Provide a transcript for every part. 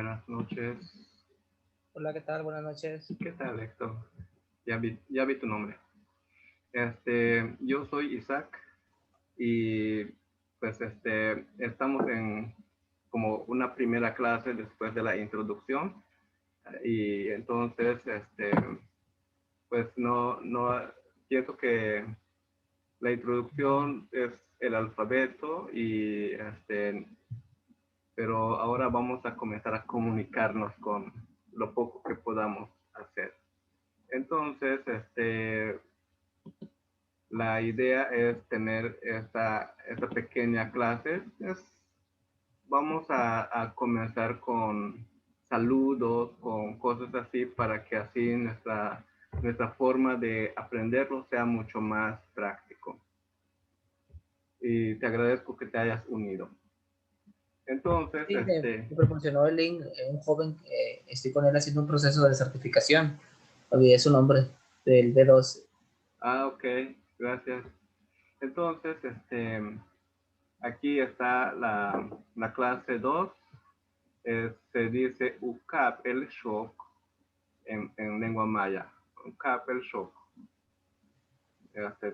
Buenas noches. Hola, ¿qué tal? Buenas noches. ¿Qué tal, Héctor? Ya vi tu nombre. Yo soy Isaac y pues estamos en como una primera clase después de la introducción y entonces pues no pienso que la introducción es el alfabeto y pero ahora vamos a comenzar a comunicarnos con lo poco que podamos hacer. Entonces, la idea es tener esta pequeña clase. Vamos a comenzar con saludos, con cosas así, para que así nuestra forma de aprenderlo sea mucho más práctico. Y te agradezco que te hayas unido. Entonces, Sí, me proporcionó el link un joven, estoy con él haciendo un proceso de certificación. Olvidé su nombre, del B2. ok, gracias. Entonces, aquí está la clase 2. Se dice UCAP el shock en lengua maya. UCAP el shock.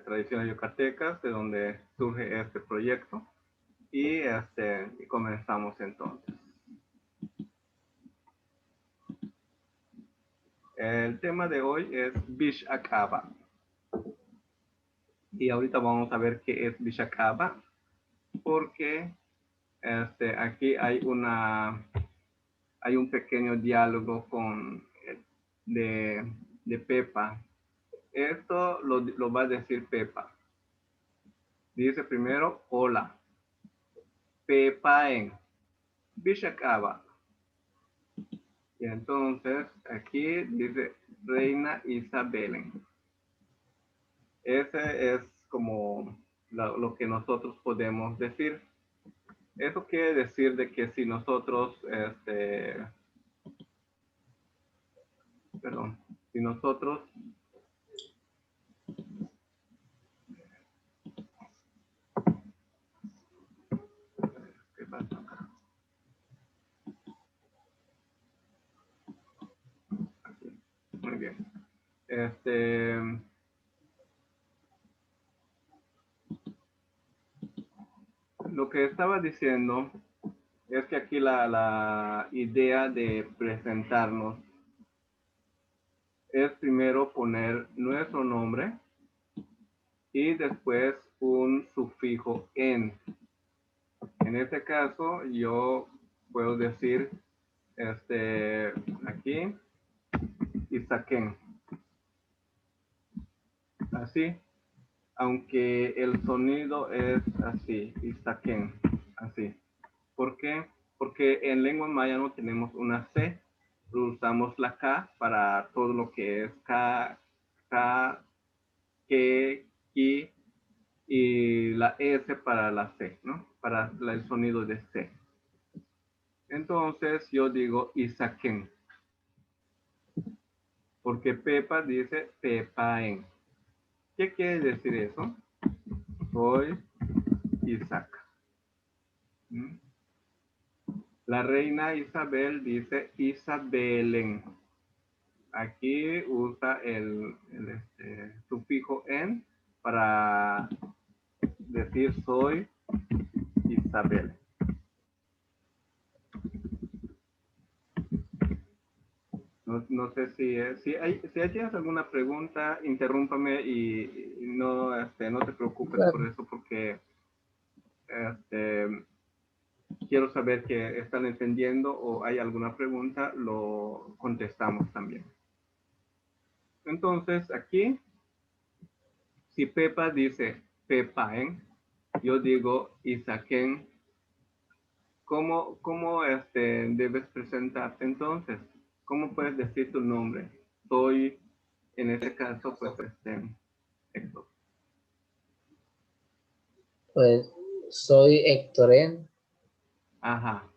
Tradiciones yucatecas, de donde surge este proyecto. Y comenzamos entonces. El tema de hoy es Bishakaba. Y ahorita vamos a ver qué es Bishakaba, porque aquí hay un pequeño diálogo de Pepa. Esto lo va a decir Pepa. Dice primero, hola. Pepa en Bishakaba. Y entonces aquí dice Reina Isabel. Ese es como lo que nosotros podemos decir. Eso quiere decir de que si nosotros, si nosotros ¿qué pasa acá? Aquí. Muy bien. Lo que estaba diciendo es que aquí la idea de presentarnos es primero poner nuestro nombre y después un sufijo en. En este caso, yo puedo decir aquí Isaquén. Así, aunque el sonido es así, Isaquén, así. ¿Por qué? Porque en lengua maya no tenemos una C, usamos la K para todo lo que es K, K, que, ki, y la S para la C, ¿no? Para el sonido de C. Entonces yo digo Isaquén, porque Pepa dice Pepaen. ¿Qué quiere decir eso? Soy Isaac. ¿Mm? La reina Isabel dice Isabelen. Aquí usa el sufijo en para decir soy Isabel. No sé si tienes alguna pregunta, interrúmpame y no te preocupes por Claro. eso, porque quiero saber que están entendiendo o hay alguna pregunta, lo contestamos también. Entonces, aquí, si Pepa dice Pepaen, yo digo Isaquén. ¿Cómo debes presentarte entonces? ¿Cómo puedes decir tu nombre? Soy, en este caso, pues, Héctor. Pues soy Héctoren. Ajá,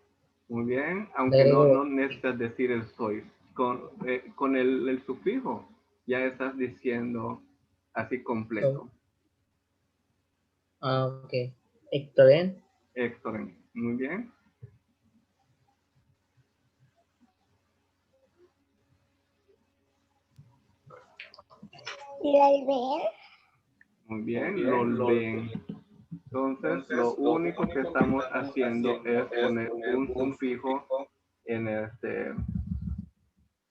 muy bien, Le aunque no agrego. necesitas decir el soy. Con el sufijo ya estás diciendo así completo. Ok. Héctoren. Héctor, muy bien. Muy bien, lo ven. Entonces, lo único que estamos haciendo es poner un sufijo en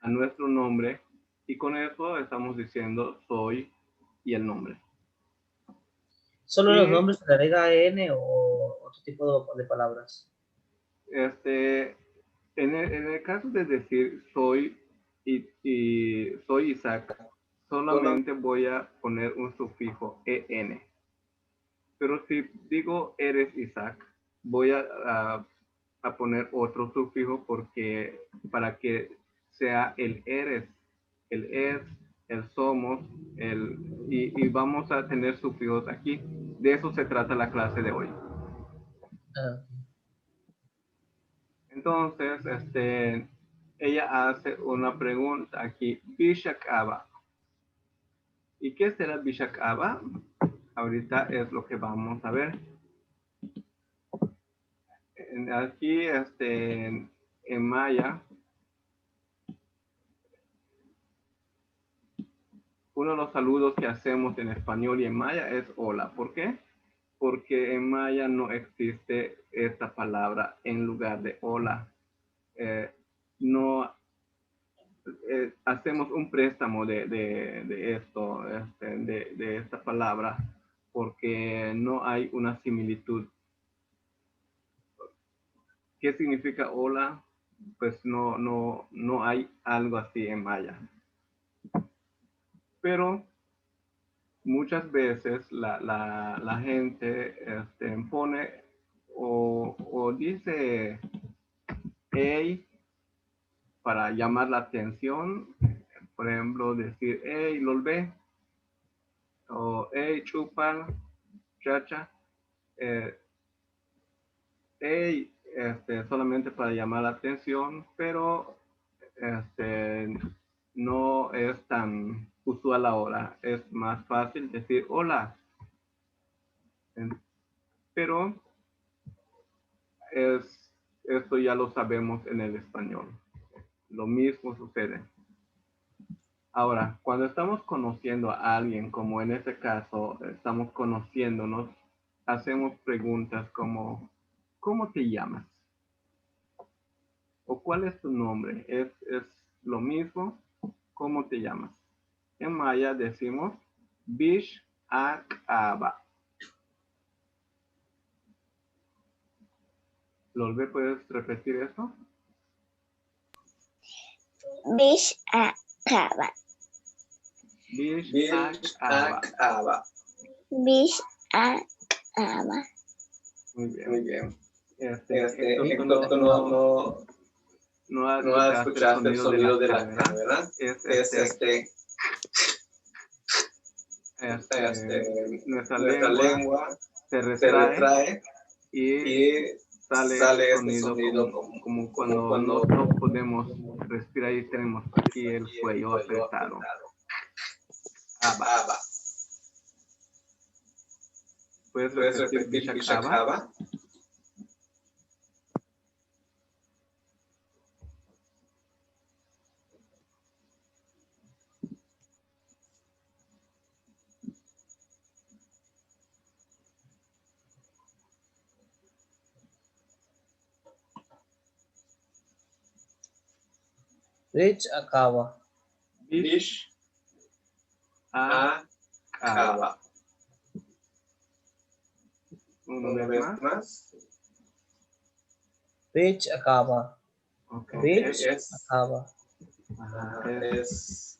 a nuestro nombre y con eso estamos diciendo soy y el nombre. ¿Solo los nombres se le agrega N o otro tipo de palabras? En el caso de decir soy y soy Isaac, solamente voy a poner un sufijo EN. Pero si digo eres Isaac, voy a poner otro sufijo porque para que sea el eres, el es, el somos, y vamos a tener sufijos aquí. De eso se trata la clase de hoy. Entonces, ella hace una pregunta aquí, Bishakaba. ¿Y qué será Bishakaba? Ahorita es lo que vamos a ver. Aquí, en maya, uno de los saludos que hacemos en español y en maya es hola. ¿Por qué? Porque en maya no existe esta palabra en lugar de hola. No hacemos un préstamo de esto, de esta palabra, porque no hay una similitud. ¿Qué significa hola? Pues no hay algo así en maya. Pero muchas veces la gente pone o dice hey para llamar la atención. Por ejemplo, decir hey Lolbe o hey Chupan, chacha. Hey, solamente para llamar la atención, pero no es tan usual ahora. Es más fácil decir hola. Pero esto ya lo sabemos en el español. Lo mismo sucede. Ahora, cuando estamos conociendo a alguien, como en este caso, estamos conociéndonos, hacemos preguntas como, ¿cómo te llamas? ¿O cuál es tu nombre? Es lo mismo, ¿cómo te llamas? En maya decimos, Bish Akaba. Lolbe, ¿puedes repetir eso? Bish Akaba. Bish Akaba. Bish Akaba. Muy bien. Muy bien. No escuchaste el sonido de la K, ¿verdad? Nuestra lengua se retrae y sale este sonido como cuando no podemos respirar y tenemos aquí el cuello apretado. Aba. ¿Puedes repetir Bishakaba? Bish Akaba. Bish Akaba. Una vez más. Bish Akaba. Okay. Bish Akaba. Es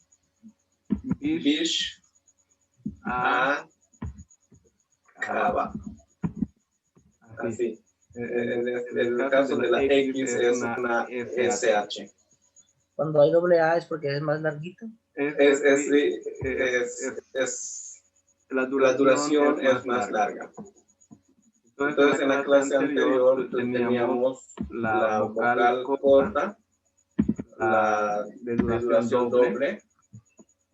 Bish Akaba. Así. El caso de la X es una SH. Cuando hay doble A es porque es más larguito. La duración es más larga. Entonces, en la clase anterior teníamos la vocal corta, la de duración doble,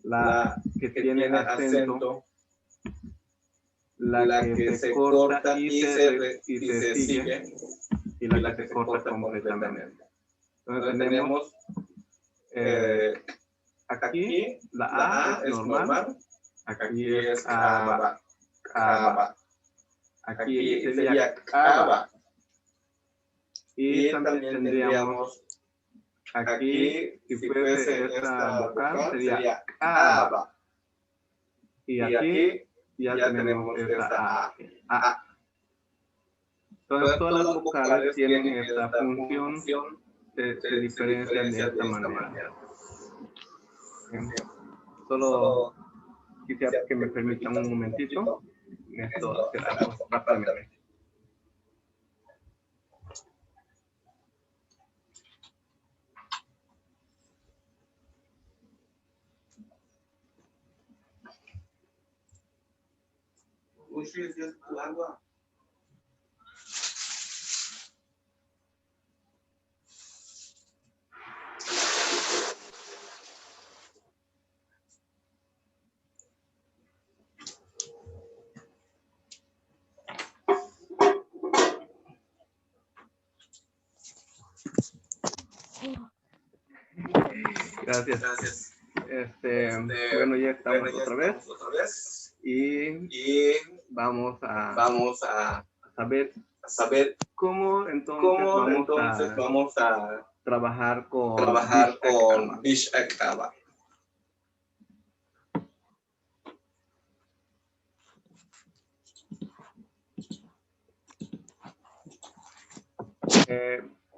la que tiene acento, la que se corta y se sigue, y la que se corta completamente. Entonces tenemos aquí la A es normal, Aquí es kaba. Kaba. Aquí sería kaba. Y también tendríamos aquí, si fuese esta vocal, sería kaba. Y aquí ya tenemos esta A. Entonces todas las vocales tienen esta función, se diferencian de esta manera. Bien. Solo quisiera que me permitan un momentito. Esto hacer algo rápidamente. Uy, sí, es tu agua. Gracias. Bueno, ya estamos otra vez. Y vamos a saber cómo entonces vamos a trabajar con Bish Akaba.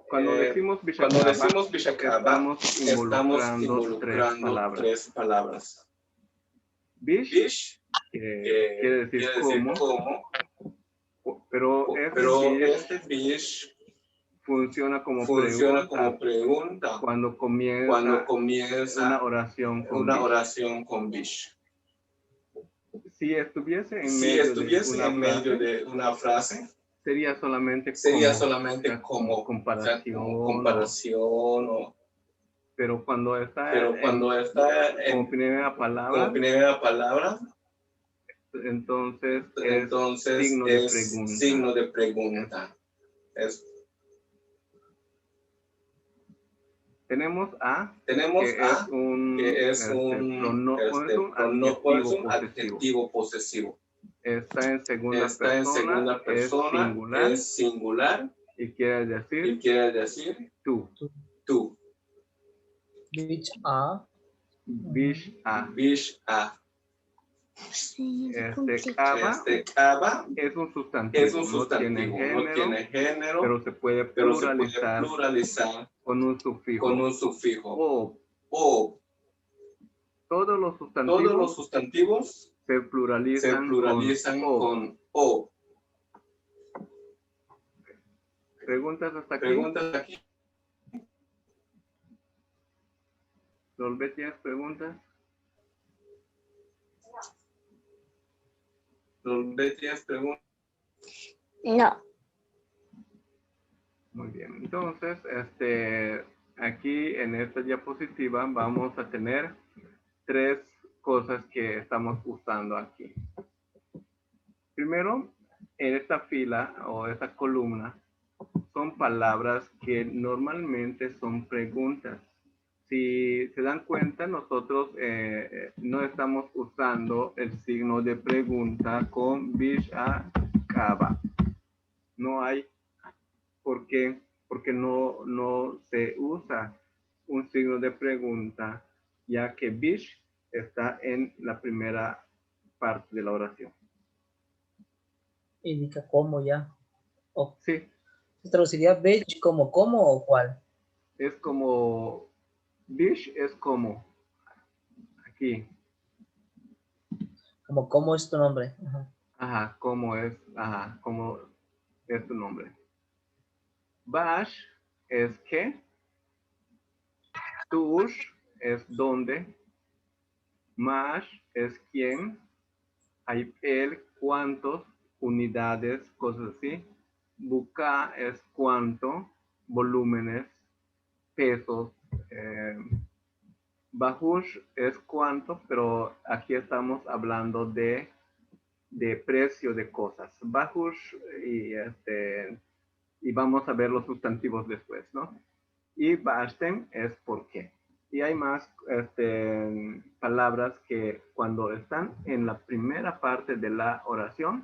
Cuando decimos Bish Akaba, estamos involucrando tres palabras. Bish, que quiere decir cómo, pero este Bish funciona como pregunta cuando comienza una oración con Bish. Si estuviese en medio de una frase, sería solamente como comparación. Pero cuando está como primera palabra, entonces es signo de pregunta. Tenemos A, que es un adjetivo posesivo. Está en segunda persona, es singular y quiere decir tú. Bish A. Bish A. Kaba es un sustantivo, no tiene género, pero se puede pluralizar con un sufijo. O. Todos los sustantivos se pluralizan con O. ¿Preguntas hasta aquí? ¿Solve tienes preguntas? No. Muy bien. Entonces, aquí en esta diapositiva vamos a tener tres cosas que estamos usando aquí. Primero, en esta fila o esta columna son palabras que normalmente son preguntas. Si se dan cuenta, nosotros no estamos usando el signo de pregunta con Bish Akaba. No hay. ¿Por qué? Porque no se usa un signo de pregunta, ya que Bish está en la primera parte de la oración. Indica cómo ya. Sí. ¿Se traduciría Bish como cómo o cuál? Es como, Bish es como, aquí. Como cómo es tu nombre. Ajá, cómo es tu nombre. Bash es qué. Tush es dónde. Mash es quién. Hay el, cuántos, unidades, cosas así. Buka es cuánto, volúmenes, pesos. Bahush es cuánto, pero aquí estamos hablando de precio de cosas. Bahush y vamos a ver los sustantivos después, ¿no? Y Bashtem es por qué. Y hay más palabras que cuando están en la primera parte de la oración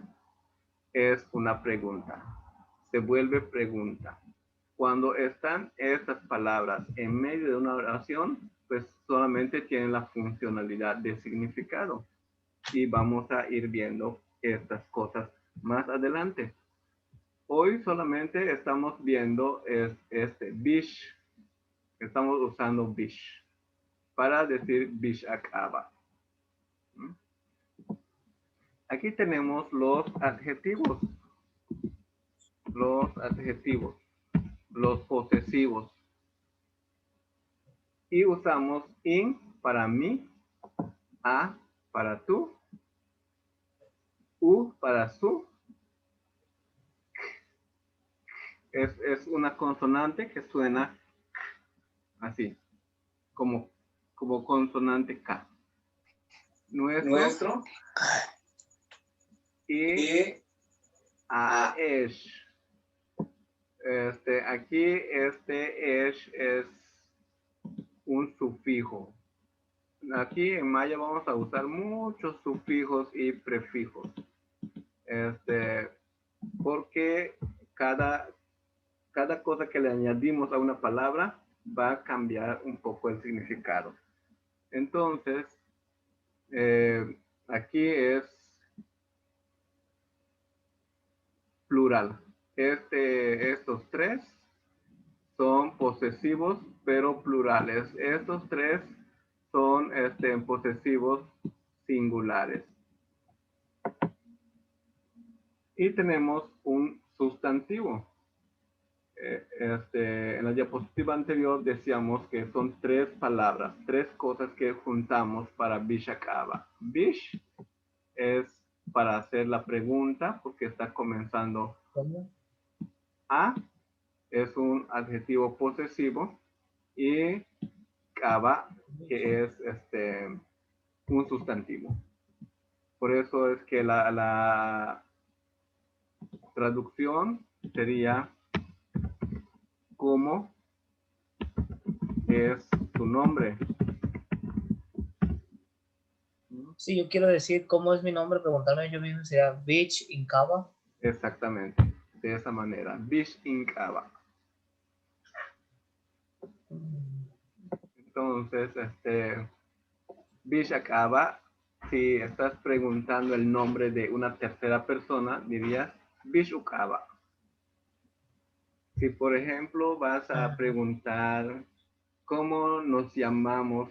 es una pregunta. Se vuelve pregunta. Cuando están estas palabras en medio de una oración, pues solamente tienen la funcionalidad de significado. Y vamos a ir viendo estas cosas más adelante. Hoy solamente estamos viendo bish. Estamos usando bish para decir bish acaba. Aquí tenemos los adjetivos. Los adjetivos. Los posesivos. Y usamos in para mí, a para tú, u para su. Es una consonante que suena así, como consonante K. Nuestro y a esh. Aquí esh es un sufijo. Aquí en maya vamos a usar muchos sufijos y prefijos. Porque cada cosa que le añadimos a una palabra va a cambiar un poco el significado. Entonces, aquí es plural. Estos tres son posesivos, pero plurales. Estos tres son posesivos singulares. Y tenemos un sustantivo. En la diapositiva anterior decíamos que son tres palabras, tres cosas que juntamos para bish acaba. Bish es para hacer la pregunta porque está comenzando. ¿Cómo? A es un adjetivo posesivo y cava, que es un sustantivo. Por eso es que la traducción sería ¿cómo es tu nombre? Si yo quiero decir cómo es mi nombre, preguntarme yo mismo sería Beach in Cava. Exactamente, de esa manera. Bish in Cava. Entonces, Bish acaba. Si estás preguntando el nombre de una tercera persona, dirías Bish Ukaba. Si, por ejemplo, vas a preguntar cómo nos llamamos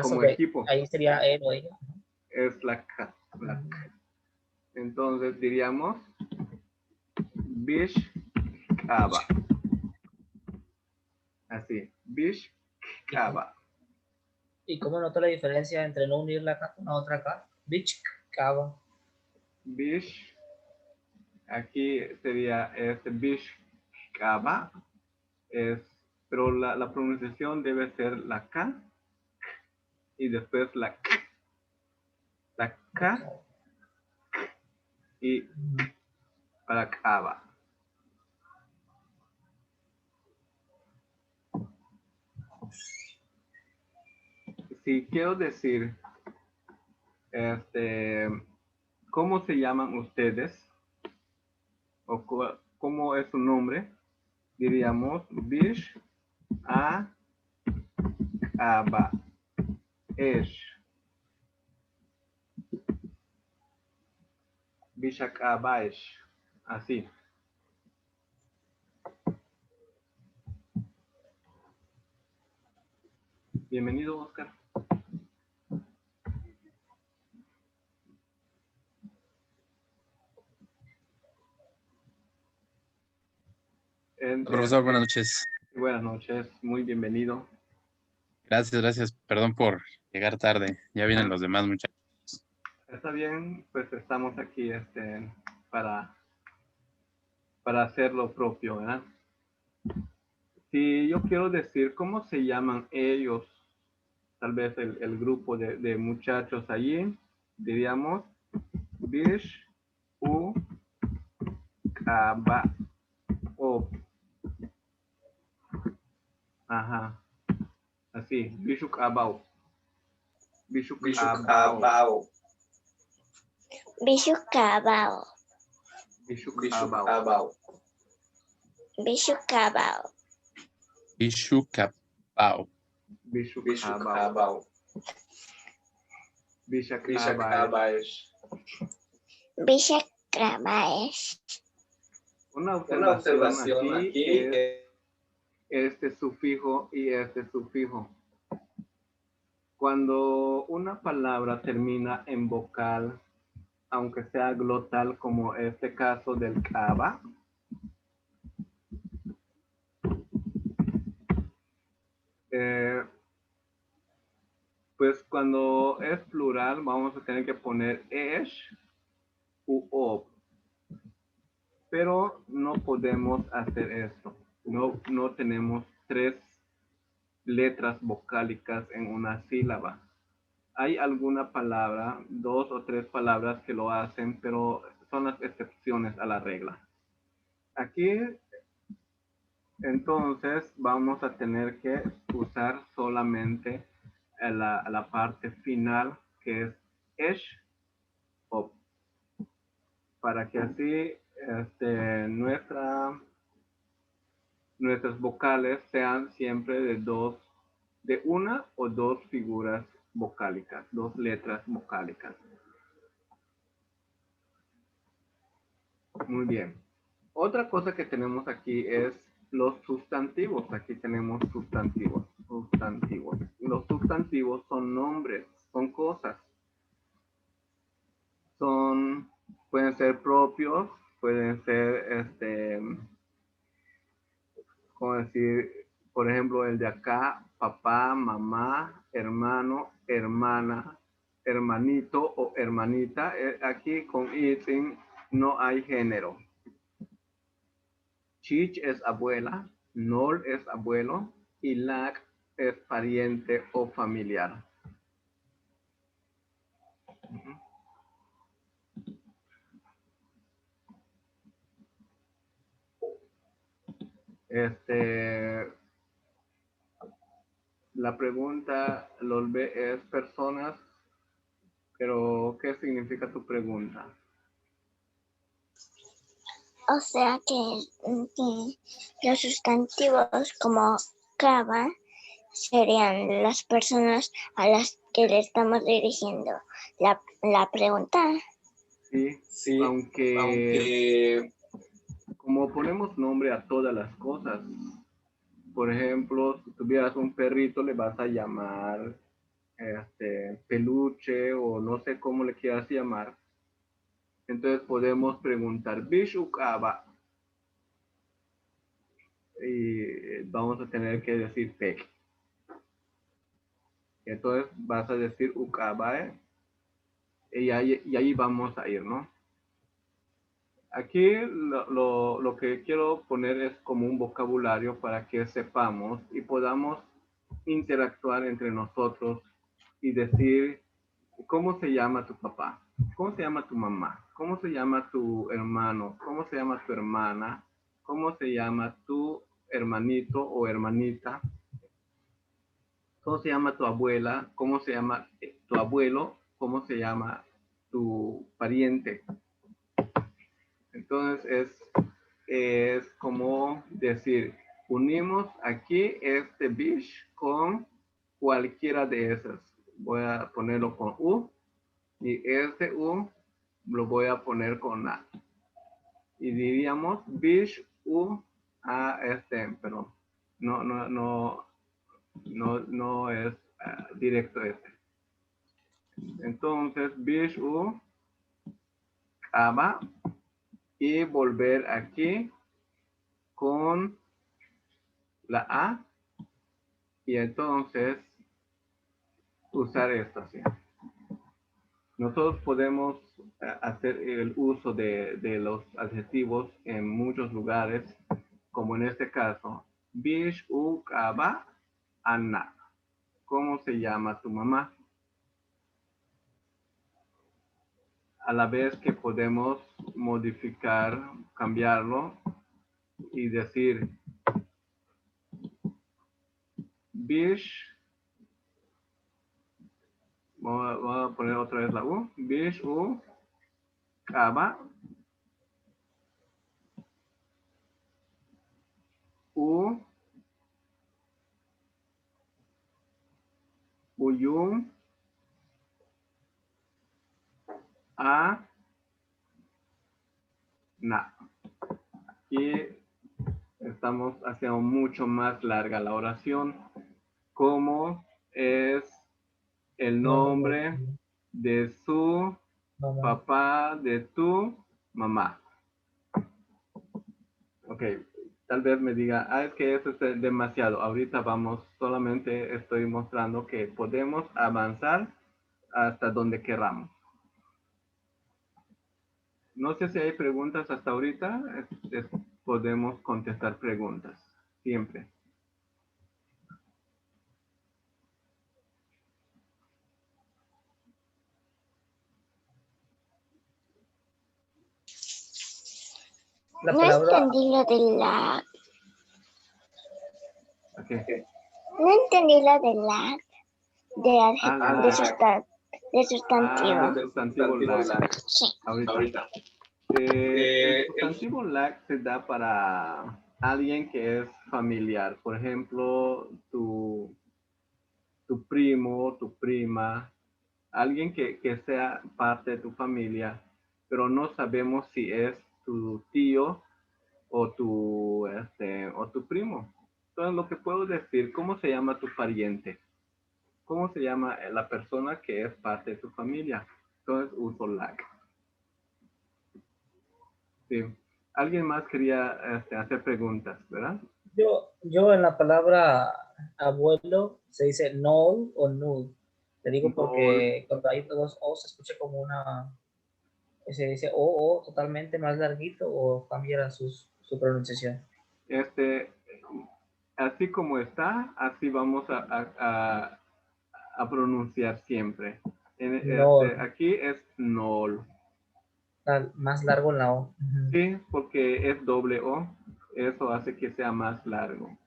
como equipo, ahí sería él o ella. es la K. Entonces diríamos Bish Kaba. Así, Bish Kaba. ¿Y cómo noto la diferencia entre no unir la K con la otra K? Beach Cava. Bish, aquí sería Bish Kaba, pero la pronunciación debe ser la K y después la K. La K y para Kaba. Si quiero decir, ¿cómo se llaman ustedes? O ¿cómo es su nombre? Diríamos Bish a Kaba. Esh. Bish a Kaba Esh. Así. Bienvenido, Oscar. Profesor, buenas noches. Buenas noches, muy bienvenido. Gracias. Perdón por llegar tarde. Ya vienen los demás muchachos. Está bien, pues estamos aquí para hacer lo propio, ¿verdad? Si yo quiero decir cómo se llaman ellos, tal vez el grupo de muchachos allí, diríamos Bish U Kaba O. Ajá. Así, bishuk abau. Bishuk Bishuk abau. abao. Bishuk kabao. Bishuk Bishuk abau. abao. Bishuk kabao. Bishukapao. Bishuk Bishuk abau. abao. Bishak Bishak abae. abaesh. Bishak krabaesh. Una Una observación observación aquí aquí es es este sufijo y este sufijo. Cuando una palabra termina en vocal, aunque sea glotal, como este caso del kaba, pues cuando es plural vamos a tener que poner esh u ob. Pero no podemos hacer esto. No tenemos 3 letras vocálicas en una sílaba. Hay alguna palabra, 2 o 3 palabras que lo hacen, pero son las excepciones a la regla. Aquí, entonces, vamos a tener que usar solamente la parte final, que es esh, ob, para que así nuestras vocales sean siempre de una o 2 figuras vocálicas, 2 letras vocálicas. Muy bien. Otra cosa que tenemos aquí es los sustantivos. Aquí tenemos sustantivos. Los sustantivos son nombres, son cosas. Pueden ser propios, pueden ser, como decir, por ejemplo, el de acá, papá, mamá, hermano, hermana, hermanito o hermanita. Aquí con itin no hay género. Chich es abuela, Nol es abuelo y Lak es pariente o familiar. La pregunta, Lolbe, es personas, pero ¿qué significa tu pregunta? O sea que los sustantivos como kaba serían las personas a las que le estamos dirigiendo la pregunta. Sí, sí, aunque aunque como ponemos nombre a todas las cosas, por ejemplo, si tuvieras un perrito le vas a llamar peluche o no sé cómo le quieras llamar. Entonces podemos preguntar Bishukaba y vamos a tener que decir Pek. Entonces vas a decir Ukabae y ahí vamos a ir, ¿no? Aquí lo que quiero poner es como un vocabulario para que sepamos y podamos interactuar entre nosotros y decir cómo se llama tu papá, cómo se llama tu mamá, cómo se llama tu hermano, cómo se llama tu hermana, cómo se llama tu hermanito o hermanita, cómo se llama tu abuela, cómo se llama tu abuelo, cómo se llama tu pariente. Entonces es como decir, unimos aquí este bish con cualquiera de esas. Voy a ponerlo con U y este U lo voy a poner con A. Y diríamos bish U A pero no es directo este. Entonces bish U Aba y volver aquí con la A y entonces usar esto así. Nosotros podemos hacer el uso de los adjetivos en muchos lugares, como en este caso, Bish Ukaba Anna. ¿Cómo se llama tu mamá? A la vez que podemos modificar, cambiarlo y decir Bish Voy a poner otra vez la U. Bish U. Kaba. U. Uyum. A. Na. Aquí estamos haciendo mucho más larga la oración. ¿Cómo es el nombre de su Mamá. papá, de tu mamá? Ok, tal vez me diga, es que eso es demasiado. Ahorita solamente estoy mostrando que podemos avanzar hasta donde queramos. No sé si hay preguntas hasta ahorita. Podemos contestar preguntas, siempre. La No palabra, entendí lo de la... Ok. No entendí lo de la... De, Ah, de sustantivo. del sustantivo lag. Sí. Ahorita. El sustantivo lag se da para alguien que es familiar. Por ejemplo, tu primo, tu prima, alguien que sea parte de tu familia, pero no sabemos si es tu tío o tu primo. Entonces, lo que puedo decir, ¿cómo se llama tu pariente? ¿Cómo se llama la persona que es parte de tu familia? Entonces, uso lag. Sí. Alguien más quería hacer preguntas, ¿verdad? yo en la palabra abuelo se dice null o null. Te digo porque cuando hay dos O se escucha como se dice O totalmente más larguito o cambia su pronunciación. Así como está, así vamos a pronunciar siempre. Null, Aquí es null. más largo en la O. Ujú. Sí, porque es doble O. Eso hace que sea más largo.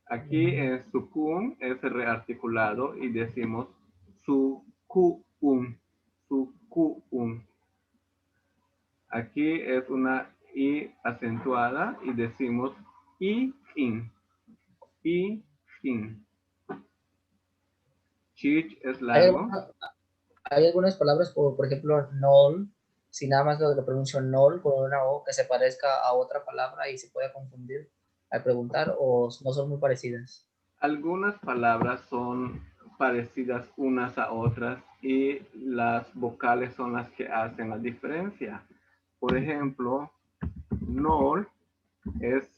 Aquí en sukun es rearticulado y decimos sukun. Sukun. Aquí es una I acentuada y decimos in. In. Chich es Hay, largo. hay algunas palabras, por ejemplo, null, si nada más lo pronuncio null con una O que se parezca a otra palabra y se pueda confundir al preguntar o no son muy parecidas. Algunas palabras son parecidas unas a otras y las vocales son las que hacen la diferencia. Por ejemplo, nol es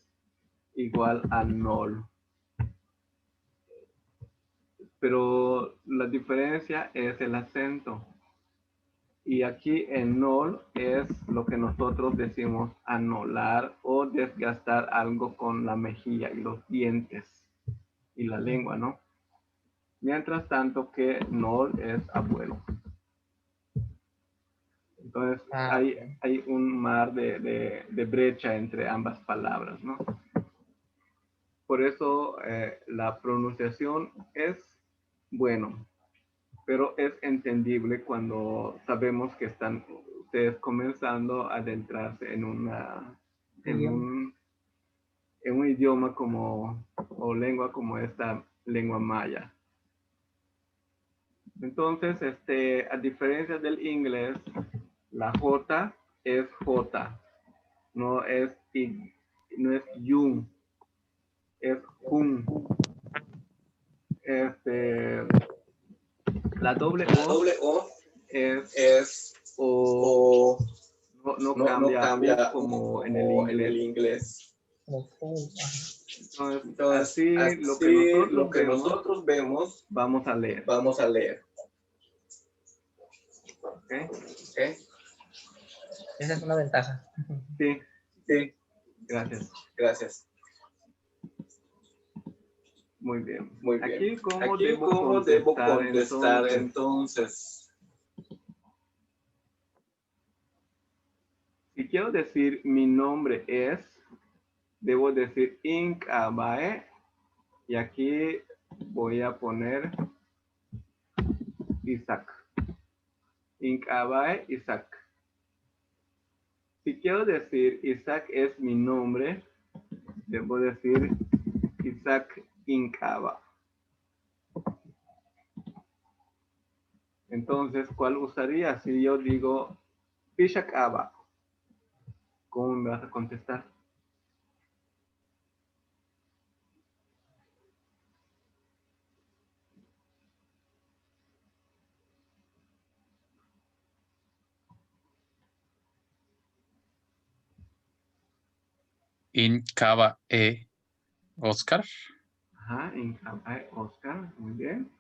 igual a nol. Pero la diferencia es el acento. Y aquí en nol es lo que nosotros decimos anular o desgastar algo con la mejilla y los dientes y la lengua, ¿no? Mientras tanto que nol es abuelo. Entonces hay un mar de brecha entre ambas palabras, ¿no? Por eso la pronunciación es bueno, pero es entendible cuando sabemos que están ustedes comenzando a adentrarse en un idioma o lengua como esta lengua maya. Entonces, a diferencia del inglés, la J es J, no es yun, es jun. La doble O es O, no cambia como en el inglés. Entonces, así lo que nosotros vemos, vamos a leer. ¿Okay? Esa es una ventaja. Sí. Gracias. Muy bien. Aquí, ¿cómo debo contestar entonces? Si quiero decir mi nombre es, debo decir Inkabae. Y aquí voy a poner Isaac. Incabae, Isaac. Si quiero decir Isaac es mi nombre, debo decir Isaac Incaba. Entonces, ¿cuál usaría si yo digo Pishakaba? ¿Cómo me vas a contestar? Incaba Oscar. Ajá, Incabae, Oscar, muy bien.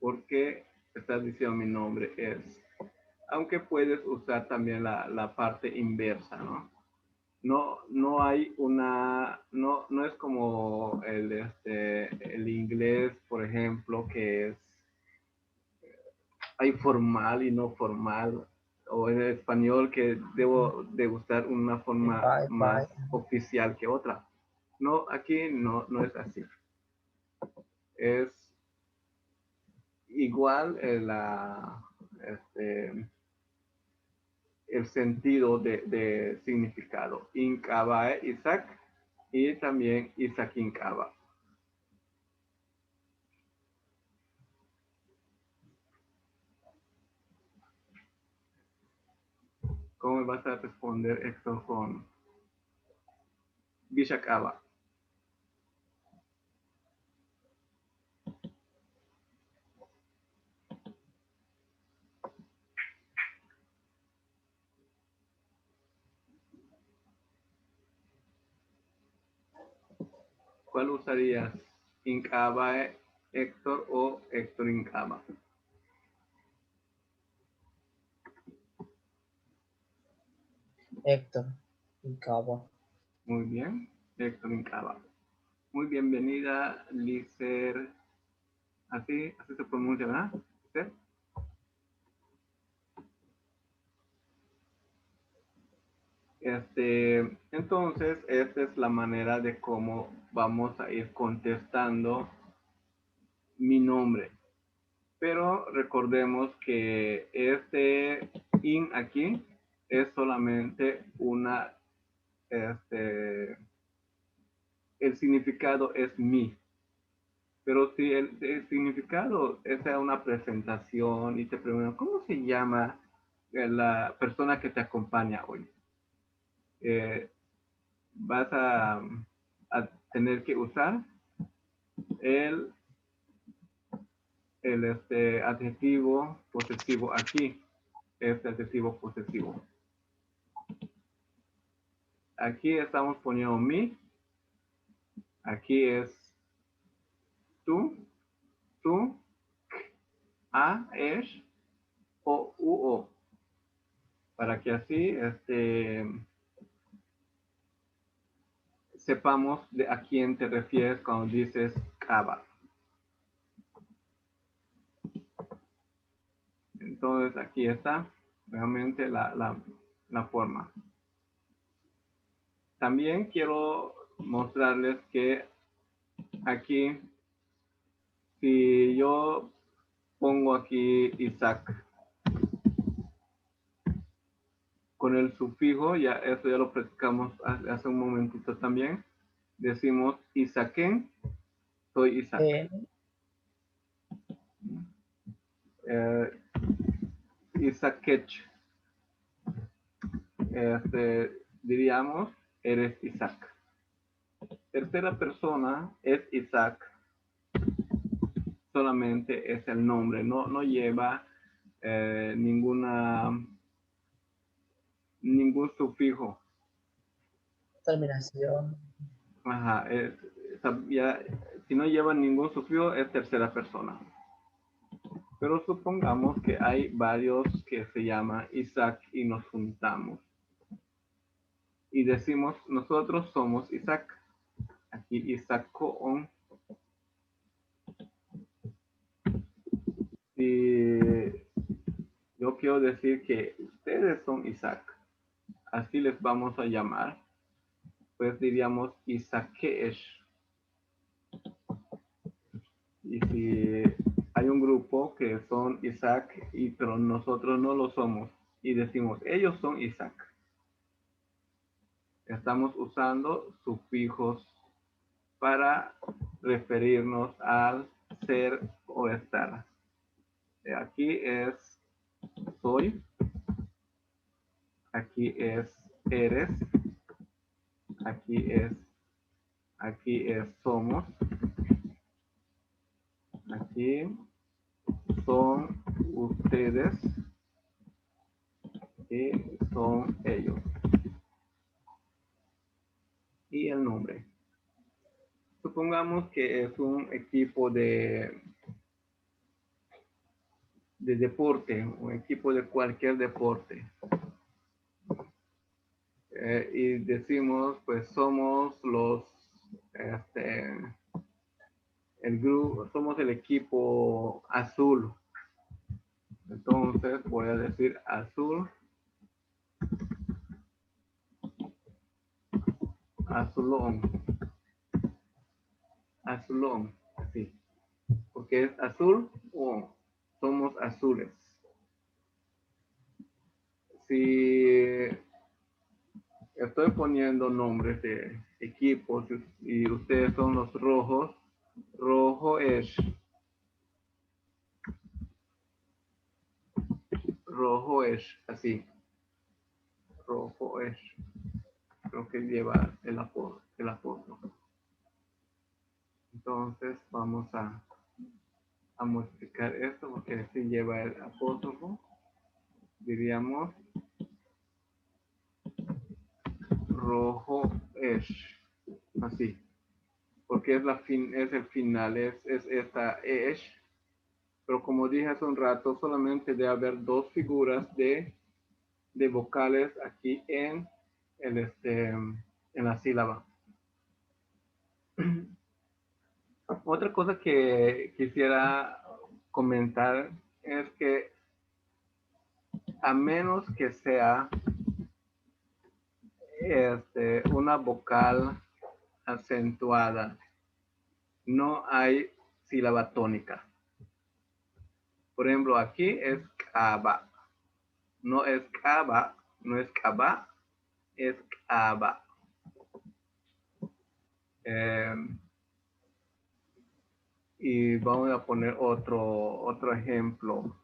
Porque estás diciendo mi nombre es. Aunque puedes usar también la parte inversa, ¿no? No hay una, no es como el inglés, por ejemplo, que es, hay formal y no formal, o en el español que debo de usar una forma Bye, más bye. oficial que otra. No, aquí no es así. Es igual el sentido de significado. Incabae, Isaac, y también Isaac Incaba. ¿Cómo me vas a responder, Héctor, con Bishakaba? ¿Cuál usarías? ¿Incaba, Héctor o Héctor Incaba? Héctor. Incaba. Muy bien, Héctor Incaba. Muy bienvenida, Lizer. Así se pronuncia, ¿verdad? ¿Lizer? Entonces, esta es la manera de cómo vamos a ir contestando mi nombre. Pero recordemos que este in aquí es solamente una, el significado es mi. Pero si el significado es una presentación y te preguntan, ¿cómo se llama la persona que te acompaña hoy? Vas a tener que usar el adjetivo posesivo aquí, este adjetivo posesivo. Aquí estamos poniendo mi, aquí es tú, a, es, o, u, o. Para que así sepamos de a quién te refieres cuando dices cava. Entonces aquí está realmente la forma. También quiero mostrarles que aquí, si yo pongo aquí Isaac con el sufijo, ya eso ya lo practicamos hace un momentito también, decimos Isaaquen, soy Isaac. Isaquech, diríamos, eres Isaac. Tercera persona es Isaac, solamente es el nombre, no lleva ningún sufijo. Terminación. Ajá, si no lleva ningún sufijo es tercera persona. Pero supongamos que hay varios que se llaman Isaac y nos juntamos. Y decimos, nosotros somos Isaac. Aquí Isaac Coon. Y yo quiero decir que ustedes son Isaac. Así les vamos a llamar. Pues diríamos Isaquesh. Y si hay un grupo que son Isaac, pero nosotros no lo somos. Y decimos, ellos son Isaac. Estamos usando sufijos para referirnos al ser o estar. Aquí es soy. Aquí es eres. Aquí es somos. Aquí son ustedes y son ellos. Y el nombre. Supongamos que es un equipo de deporte, un equipo de cualquier deporte. Y decimos, pues somos el grupo, somos el equipo azul. Entonces voy a decir azul, azulón, azulón, así. Porque es azul o somos azules. Si estoy poniendo nombres de equipos y ustedes son los rojos, rojo es así. Rojo es, creo que lleva el apóstrofo. Entonces vamos a modificar esto porque si lleva el apóstrofo, diríamos rojo es así, porque es el final, es esta es, pero como dije hace un rato, solamente debe haber dos figuras de vocales aquí en la sílaba. Otra cosa que quisiera comentar es que a menos que sea una vocal acentuada, no hay sílaba tónica. Por ejemplo, aquí es caba. No es caba, no es caba, es caba. Y vamos a poner otro ejemplo.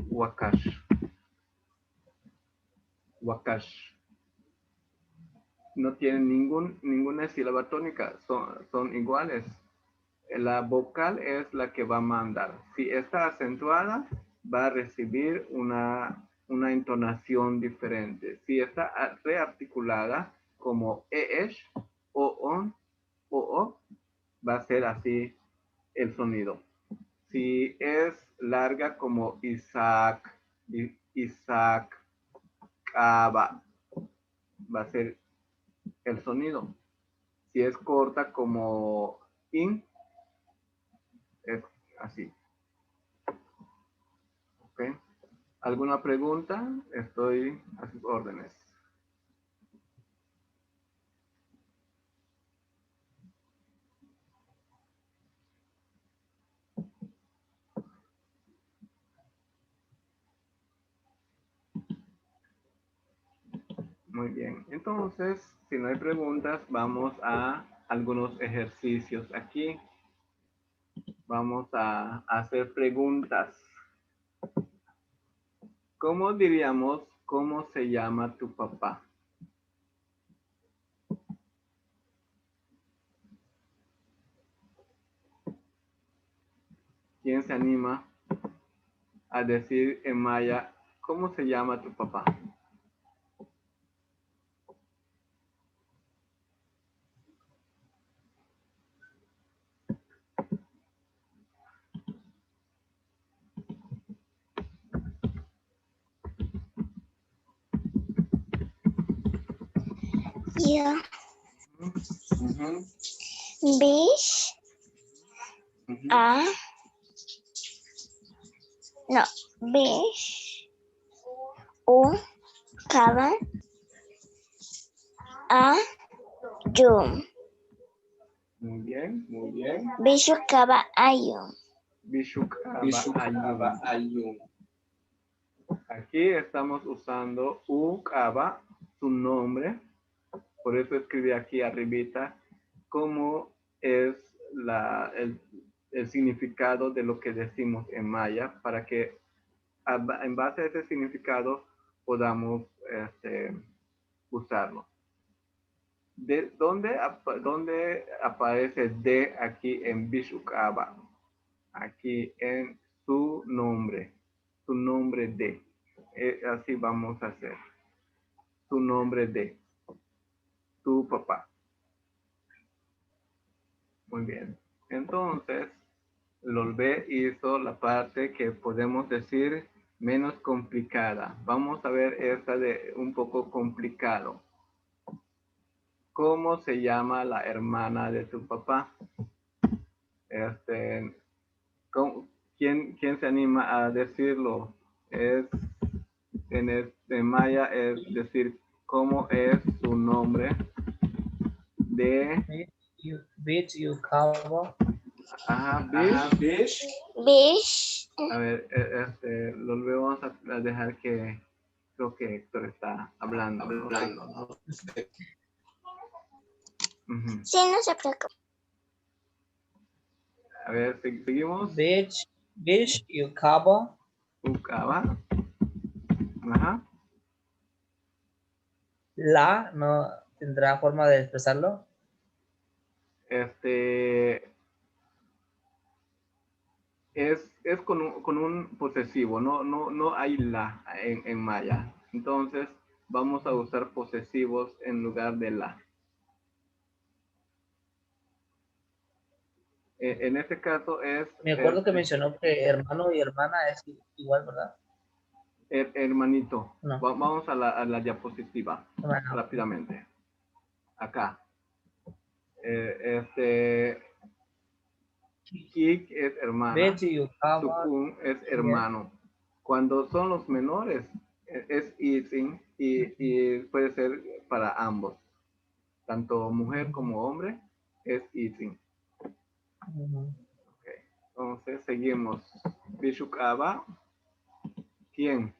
Wakash. Wakash. No tienen ninguna sílaba tónica, son iguales. La vocal es la que va a mandar. Si está acentuada, va a recibir una entonación diferente. Si está rearticulada, como eesh, o-on, o-o, va a ser así el sonido. Si es larga como Isaac, Isaac, Kaba, va a ser el sonido. Si es corta como in, es así. ¿Ok? ¿Alguna pregunta? Estoy a sus órdenes. Muy bien. Entonces, si no hay preguntas, vamos a algunos ejercicios aquí. Vamos a hacer preguntas. ¿Cómo diríamos, cómo se llama tu papá? ¿Quién se anima a decir en maya, cómo se llama tu papá? Yo. Ujú, Bish. ujú. A. No. Bish. U. Kaba. A. Yum. Muy bien, muy bien. Bishukaba Ayum. Bishukaba ayun. Aquí estamos usando ukaba, su nombre. Por eso escribí aquí arribita cómo es el significado de lo que decimos en maya, para que en base a ese significado podamos usarlo. ¿Dónde aparece de aquí en Bishukaba? Aquí en su nombre de. Así vamos a hacer. Su nombre de tu papá. Muy bien. Entonces, Lolbe hizo la parte que podemos decir menos complicada. Vamos a ver esta de un poco complicado. ¿Cómo se llama la hermana de tu papá? ¿Quién se anima a decirlo? En maya es decir cómo es su nombre de... Bishukaba. Ajá, Bish. Bish. A ver, lo vamos a dejar que creo que Héctor está hablando. ¿No? ¿no? Ujú. Sí, no se preocupe. A ver, seguimos. Bishukaba. Ukaba. Ajá. La no tendrá forma de expresarlo. Es con un posesivo, no hay la en maya. Entonces, vamos a usar posesivos en lugar de la. En este caso es... Me acuerdo que mencionó que hermano y hermana es igual, ¿verdad? Hermanito. No. Vamos a la diapositiva Hermano. rápidamente. Acá. Kik es hermana. Bishukaba. Sukun es hermano. Cuando son los menores, es itzin y puede ser para ambos. Tanto mujer como hombre es itzin. Okay. Entonces seguimos. Bishukaba. ¿Quién?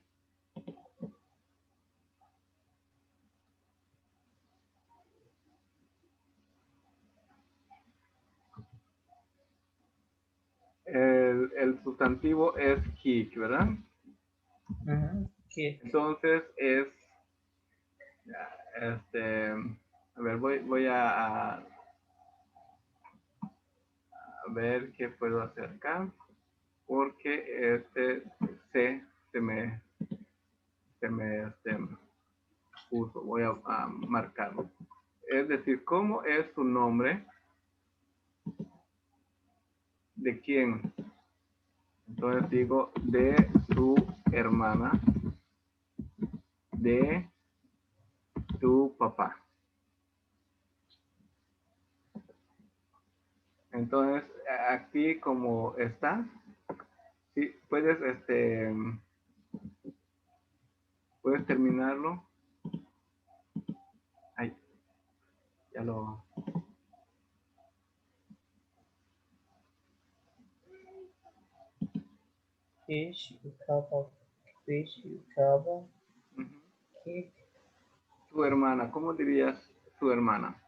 El sustantivo es kik, ¿verdad? ¿Qué? Entonces es, a ver, voy a ver qué puedo hacer acá, porque se me puso, voy a marcarlo. Es decir, ¿cómo es su nombre? ¿De quién? Entonces digo, de su hermana, de tu papá. Entonces, aquí como está, sí, puedes terminarlo. Ay, ya lo... Bishukaba. Ujú. ¿Qué? Tu hermana, ¿cómo dirías tu hermana?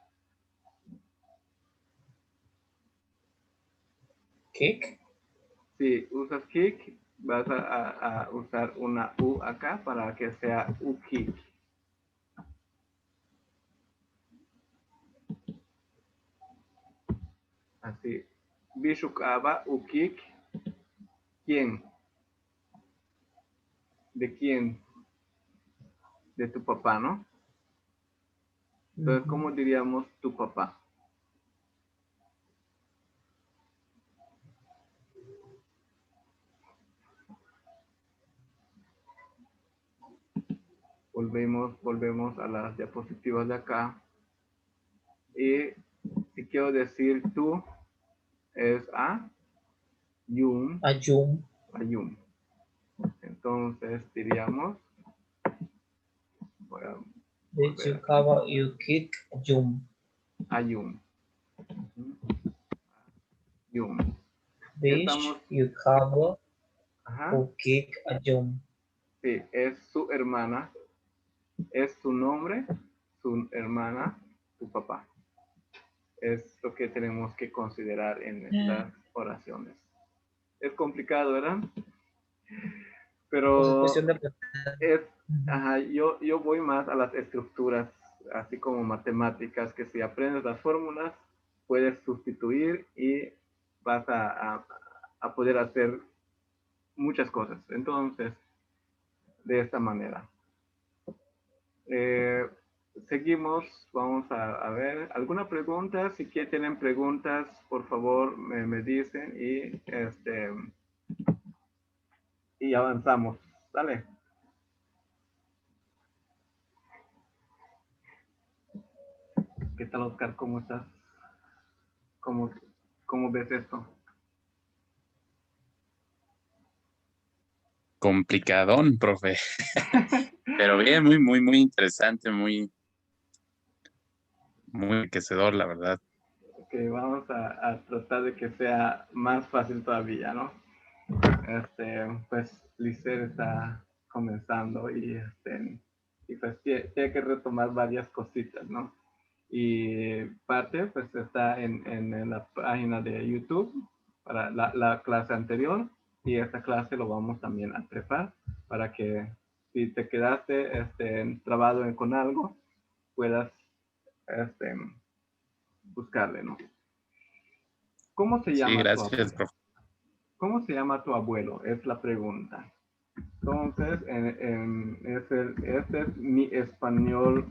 ¿Kick? Si usas kick, vas a usar una U acá para que sea ukik. Así. Bishukaba, ukik. ¿Quién? ¿De quién? De tu papá, ¿no? Entonces, ¿cómo diríamos tu papá? Volvemos a las diapositivas de acá. Y si quiero decir tú, es Ayum. ayum. Entonces diríamos, voy a volver aquí. Bishukaba. You kick. Ayum. Ayun. Ayun. Bish, Estamos- Yukabo, Ajá. Ukik, Ayum. Sí, es su hermana, es su nombre, su hermana, su papá. Es lo que tenemos que considerar en estas oraciones. Es complicado, ¿verdad? Pues es Pero cuestión de... es, ajá, yo voy más a las estructuras, así como matemáticas, que si aprendes las fórmulas, puedes sustituir y vas a poder hacer muchas cosas. Entonces, de esta manera. Seguimos, vamos a ver. ¿Alguna pregunta? Si quieren, tienen preguntas, por favor, me dicen y avanzamos. Dale. ¿Qué tal, Oscar? ¿Cómo estás? ¿Cómo, cómo ves esto? Complicadón, profe. Pero bien, muy interesante, muy enriquecedor, la verdad. Ok, vamos a tratar de que sea más fácil todavía, ¿no? Pues Licer está comenzando y pues tiene que retomar varias cositas, ¿no? Y parte pues está en la página de YouTube para la clase anterior y esta clase lo vamos también a trepar para que si te quedaste trabado con algo puedas este, buscarle, ¿no? ¿Cómo se Sí, llama tu gracias, abuelo? profe. ¿Cómo se llama tu abuelo? Es la pregunta. Entonces, este es mi español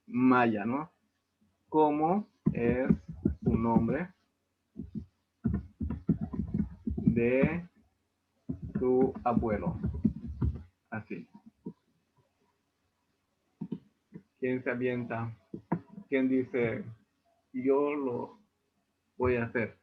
maya, ¿no? ¿Cómo es su nombre de tu abuelo? Así. ¿Quién se avienta? ¿Quién dice, yo lo voy a hacer?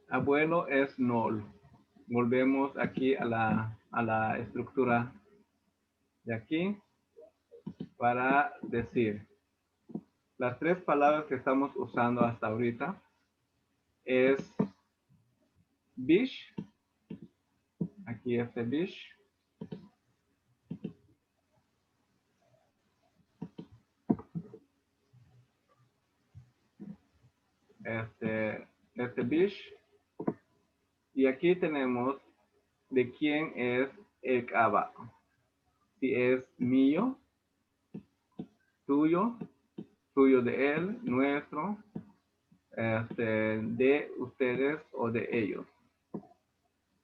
Abuelo es Nol. Volvemos aquí a la estructura de aquí para decir las tres palabras que estamos usando hasta ahorita es bish, aquí este bish, este bish, y aquí tenemos de quién es el kaba. Si es mío, tuyo, tuyo de él, nuestro, de ustedes o de ellos.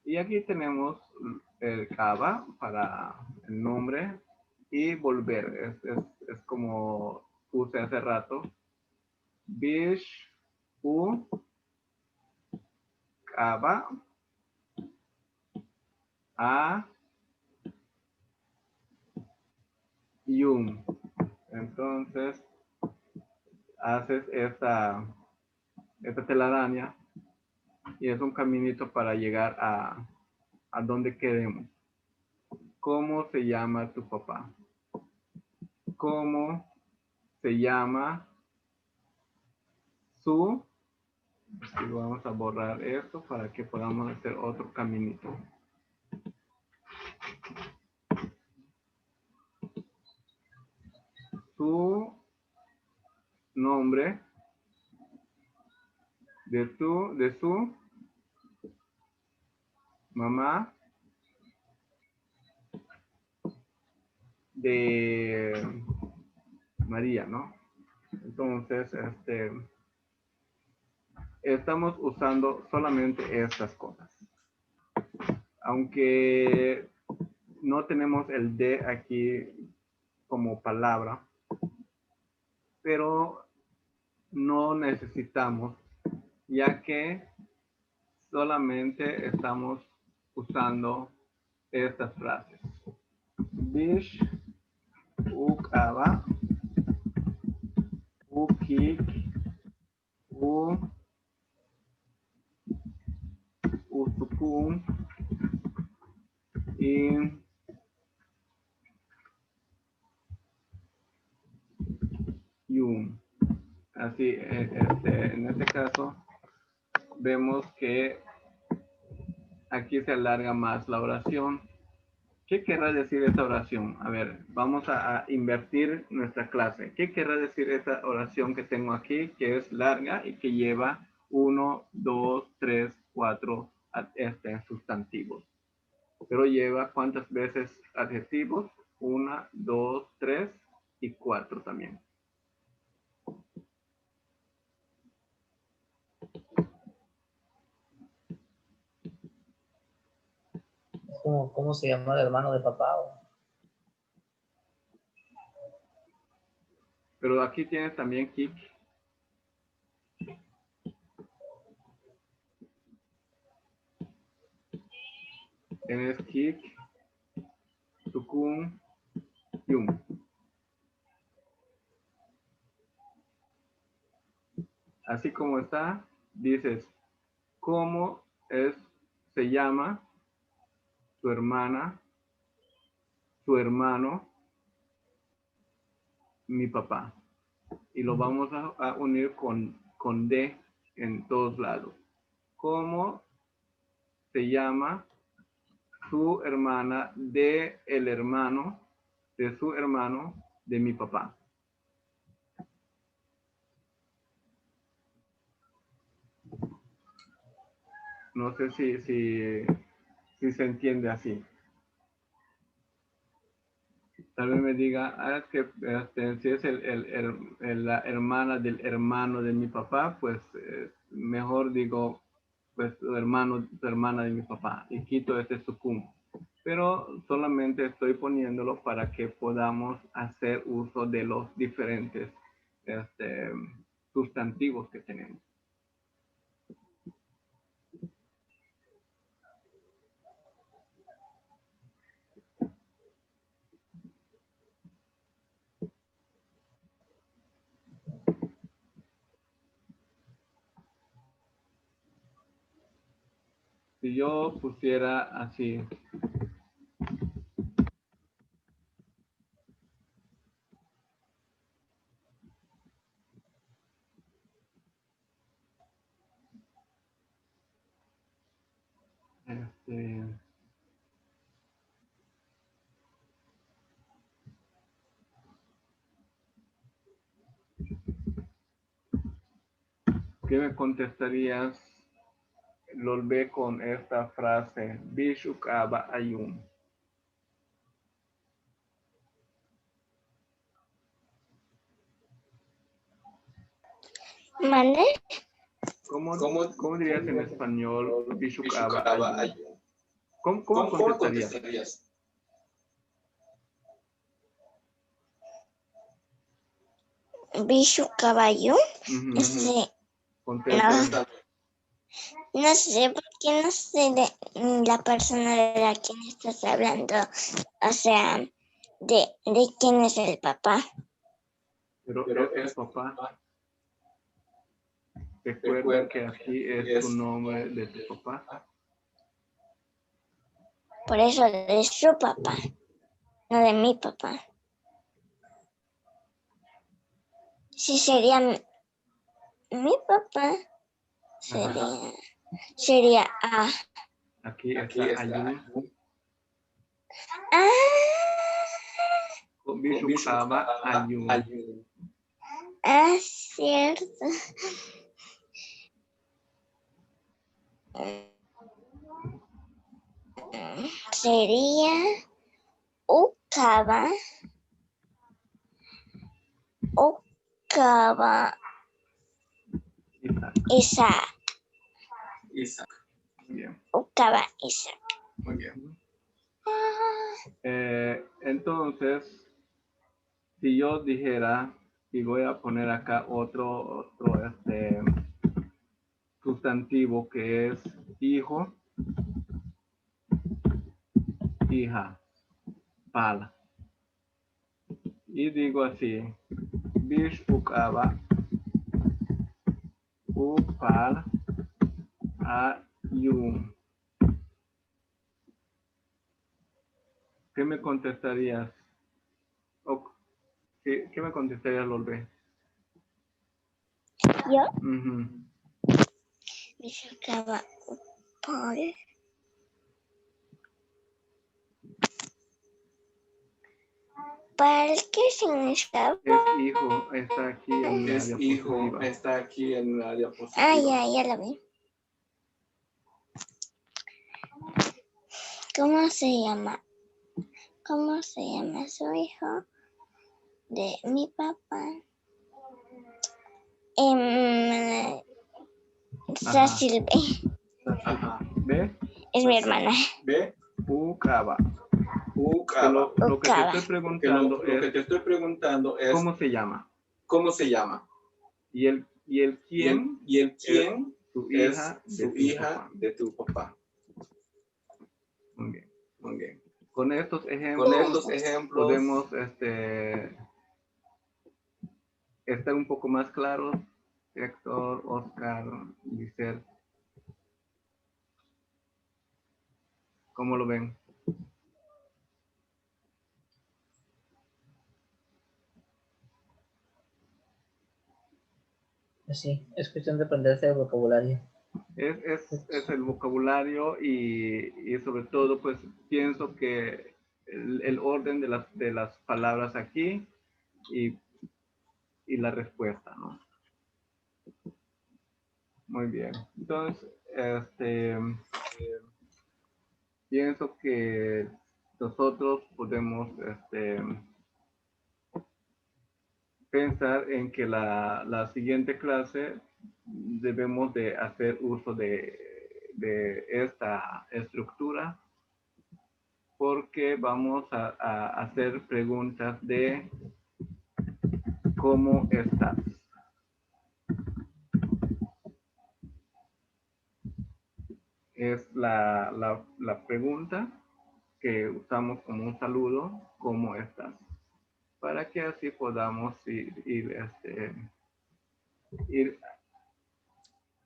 Y aquí tenemos el kaba para el nombre y volver. Es como puse hace rato. Bish, u, kaba, a, yum. Entonces, haces esta telaraña y es un caminito para llegar a donde queremos. ¿Cómo se llama tu papá? ¿Cómo se llama su? Y vamos a borrar esto para que podamos hacer otro caminito. Su nombre de su mamá, de María, ¿no? Entonces, estamos usando solamente estas cosas. Aunque no tenemos el de aquí como palabra, pero no necesitamos, ya que solamente estamos usando estas frases. Bish, ukaba, ukik, usukun y yun. Así, en este caso, vemos que aquí se alarga más la oración. ¿Qué querrá decir esta oración? A ver, vamos a invertir nuestra clase. ¿Qué querrá decir esta oración que tengo aquí, que es larga y que lleva 1, 2, 3, 4 sustantivos? Pero lleva ¿cuántas veces adjetivos? 1, 2, 3 y 4 también. ¿Cómo se llama el hermano de papá? Pero aquí tienes también Kik. Tienes Kik, Tukun, Yum. Así como está, dices, ¿cómo se llama tu hermana, tu hermano, mi papá? Y lo vamos a unir con D en todos lados. ¿Cómo se llama su hermana de el hermano, de su hermano, de mi papá? No sé si se entiende así. Tal vez me diga, es que si es la hermana del hermano de mi papá, pues mejor digo, pues tu hermana de mi papá, y quito este sukun. Pero solamente estoy poniéndolo para que podamos hacer uso de los diferentes sustantivos que tenemos. Si yo pusiera así, ¿qué me contestarías, Lolbe, con esta frase? Bishuk aba ayun. ¿Mande? ¿Cómo dirías en español Bishuk aba ayun? ¿Cómo contestarías? Bicho caballo. Contesta. No sé, porque no sé de la persona de la quien estás hablando. O sea, de quién es el papá. Pero es papá. Recuerda que aquí es tu nombre de tu papá. Por eso de su papá, no de mi papá. Si sería mi papá, sería A. Aquí está ayun. Bishuk aba ayun. Ah, cierto. Sería Ukaba. Isaac. Muy bien. Ukaba Isaac. Muy bien. Entonces, si yo dijera Y voy a poner acá otro sustantivo que es hijo, hija, pala. Y digo así, bish ukaba, upal, ayun. ¿Qué me contestarías? ¿Qué me contestarías, Lolbe? Yo, Ujú. Bishukaba Paul. ¿Para qué significaba? Es hijo, está aquí en la Es hijo, diapositiva. está aquí en la diapositiva. Ya la vi. ¿Cómo se llama? ¿Cómo se llama su hijo? De mi papá. Cecil B. Ajá. ¿Ve? Es mi hermana. ¿Ve? Ukaba. Ukaba. Lo que te Ukaba. estoy Que preguntando lo que es, te estoy preguntando es, ¿cómo se llama? ¿cómo se llama? Y el quién Y el quién su es hija de su tu hija papá. de tu papá. Muy bien. Muy bien. Con estos Con ejemplos estos ejemplos podemos estar un poco más claros. Héctor, Oscar, Lisset, ¿cómo lo ven? Sí, es cuestión de aprenderse el vocabulario. Es el vocabulario y sobre todo pues pienso que el orden de las palabras aquí y la respuesta, ¿no? Muy bien. Entonces, pienso que nosotros podemos pensar en que la siguiente clase debemos de hacer uso de esta estructura porque vamos a hacer preguntas de cómo estás. Es la pregunta que usamos como un saludo, ¿cómo estás? Para que así podamos ir,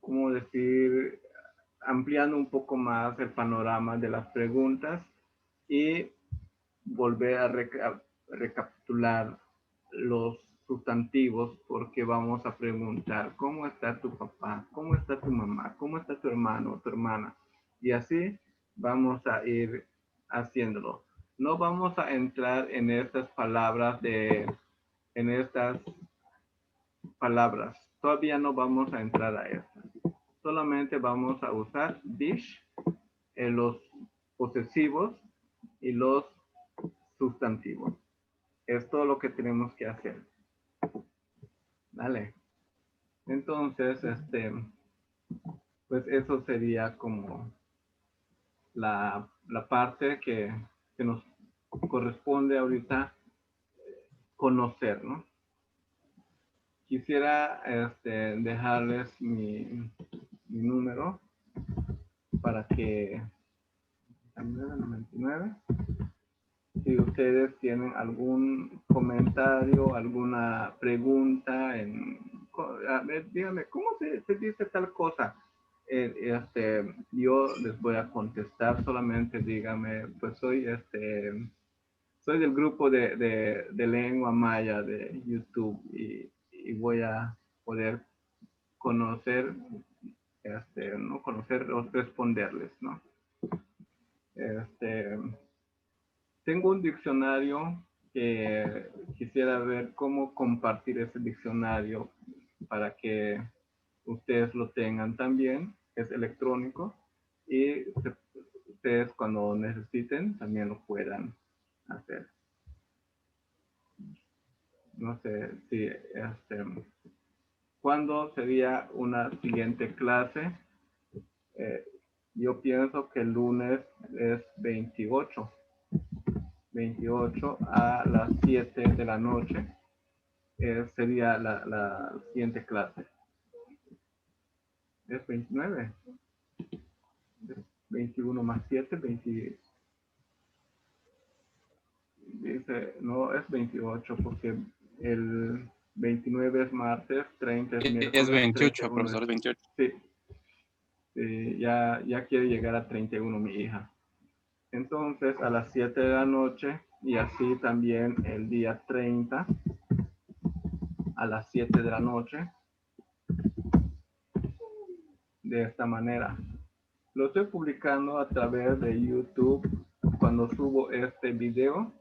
¿cómo decir? Ampliando un poco más el panorama de las preguntas y volver a recapitular los sustantivos porque vamos a preguntar ¿cómo está tu papá? ¿Cómo está tu mamá? ¿Cómo está tu hermano o tu hermana? Y así vamos a ir haciéndolo. No vamos a entrar en estas palabras Todavía no vamos a entrar a estas. Solamente vamos a usar dish en los posesivos y los sustantivos. Es todo lo que tenemos que hacer. Vale. Entonces, pues eso sería como la parte que nos corresponde ahorita conocer, ¿no? Quisiera dejarles mi número para que 99. Si ustedes tienen algún comentario, alguna pregunta, a ver, díganme, ¿cómo se dice tal cosa? Yo les voy a contestar, solamente díganme, pues soy del grupo de lengua maya de YouTube y voy a poder conocer, no conocer o responderles, ¿no? Tengo un diccionario que quisiera ver cómo compartir ese diccionario para que ustedes lo tengan también. Es electrónico y ustedes cuando necesiten también lo puedan hacer. No sé si ¿cuándo sería una siguiente clase? Yo pienso que el lunes es 28 a las 7 de la noche. sería la siguiente clase. Es 29. 21 más 7, 20. Dice, no, es 28 porque el 29 es martes, 30 es Es miércoles, 28, 31 profesor, es 28. Sí, ya quiere llegar a 31 mi hija. Entonces a las 7 de la noche y así también el día 30 a las 7 de la noche. De esta manera. Lo estoy publicando a través de YouTube. Cuando subo este video,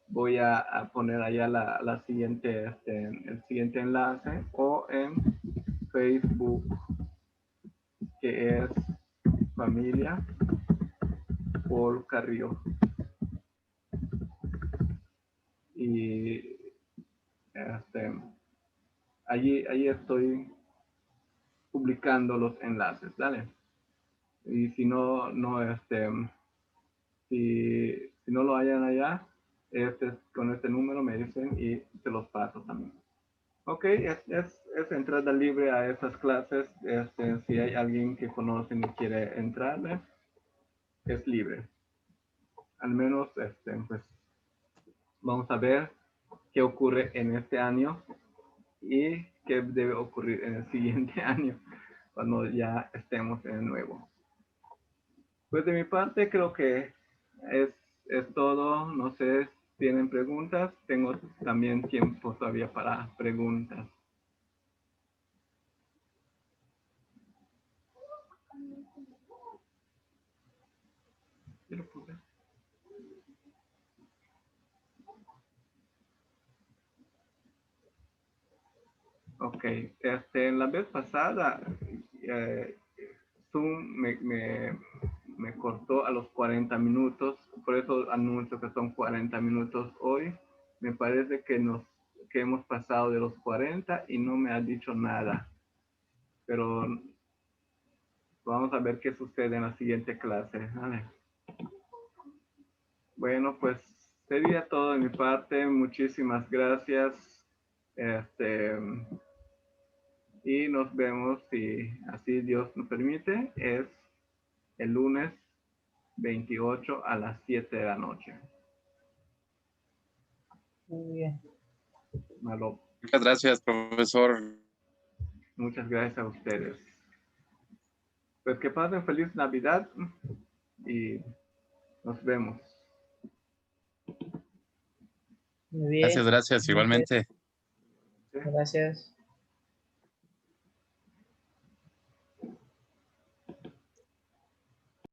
voy a poner allá la siguiente, el siguiente enlace, o en Facebook, que es Familia Paul Carrillo. Y allí estoy publicando los enlaces, ¿vale? Y si no, si no lo hayan allá, con este número me dicen y se los paso también. Ok, es entrada libre a estas clases. Si hay alguien que conocen y quiere entrarle, es libre. Al menos, pues, vamos a ver qué ocurre en este año y qué debe ocurrir en el siguiente año, cuando ya estemos en el nuevo. Pues de mi parte creo que es todo. No sé si tienen preguntas. Tengo también tiempo todavía para preguntas. ¿Sí lo puse? Ok, la vez pasada Zoom me cortó a los 40 minutos, por eso anuncio que son 40 minutos hoy. Me parece que hemos pasado de los 40 y no me ha dicho nada, pero vamos a ver qué sucede en la siguiente clase. Vale. Bueno, pues sería todo de mi parte. Muchísimas gracias. Y nos vemos, si así Dios nos permite, es el lunes 28 a las 7 de la noche. Muy bien. Malo. Muchas gracias, profesor. Muchas gracias a ustedes. Pues que pasen feliz Navidad y nos vemos. Muy bien. Gracias, Gracias. igualmente. Gracias.